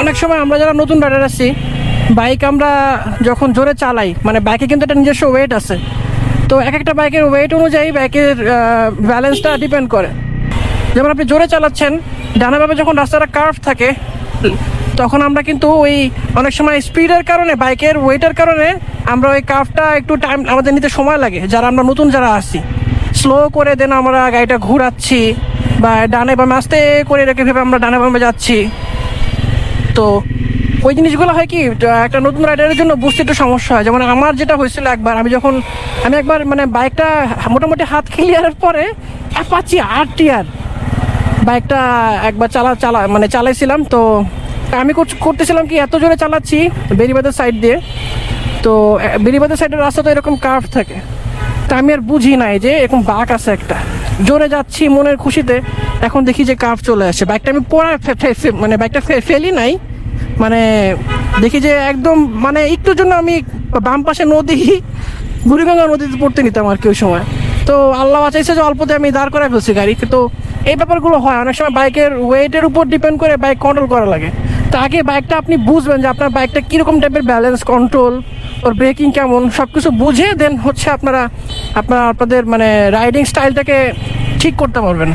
অনেক সময় আমরা যারা নতুন রাইডার আছি, বাইক আমরা যখন জোরে চালাই, মানে বাইকে কিন্তু একটা নিজস্ব ওয়েট আছে। তো এক একটা বাইকের ওয়েট অনুযায়ী বাইকের ব্যালেন্সটা ডিপেন্ড করে। যেমন আপনি জোরে চালাচ্ছেন, ডানাভাবে যখন রাস্তাটা কার্ভ থাকে, তখন আমরা কিন্তু ওই অনেক সময় স্পিডের কারণে, বাইকের ওয়েটের কারণে আমরা ওই কার্ভটা একটু টাইম আমাদের নিতে সময় লাগে। যারা আমরা নতুন যারা আসছি, স্লো করে দেন আমরা গাড়িটা ঘুরাচ্ছি, বা ডানে বামে আস্তে করে রেখে ভেবে আমরা ডানে বামে যাচ্ছি। তো ওই জিনিসগুলো হয় কি, একটা নতুন রাইডারের জন্য বুঝতে একটু সমস্যা হয়। যেমন আমার যেটা হয়েছিল একবার, আমি একবার মানে বাইকটা মোটামুটি হাত ক্লিয়ারের পরে অ্যাপাচি RTR বাইকটা একবার চালাইছিলাম। তো আমি করতেছিলাম কি, এত জোরে চালাচ্ছি বেরিবাদের সাইড দিয়ে। তো বেরিবাদের সাইডের রাস্তা তো এরকম কার্ভ থাকে। তা আমি আর বুঝি নাই যে এরকম বাঁক আছে একটা, জোরে যাচ্ছি মনের খুশিতে, এখন দেখি যে কার্ভ চলে আসে। বাইকটা আমি মানে বাইকটা ফেলি নাই, মানে দেখি যে একদম মানে একটুর জন্য আমি বাম পাশে নদী, বুড়িগঙ্গা নদীতে পড়তে নিতাম আর কি ওই সময়। তো আল্লাহ বাঁচাইছে যে অল্পতে আমি দাঁড় করাই ফেলছি গাড়ি। তো এই ব্যাপারগুলো হয় অনেক সময়, বাইকের ওয়েটের উপর ডিপেন্ড করে বাইক কন্ট্রোল করা লাগে। তো আগে বাইকটা আপনি বুঝবেন যে আপনার বাইকটা কীরকম টাইপের ব্যালেন্স, কন্ট্রোল, ওর ব্রেকিং কেমন, সব কিছু বুঝে দেন হচ্ছে আপনাদের মানে রাইডিং স্টাইলটাকে ঠিক করতে পারবেন।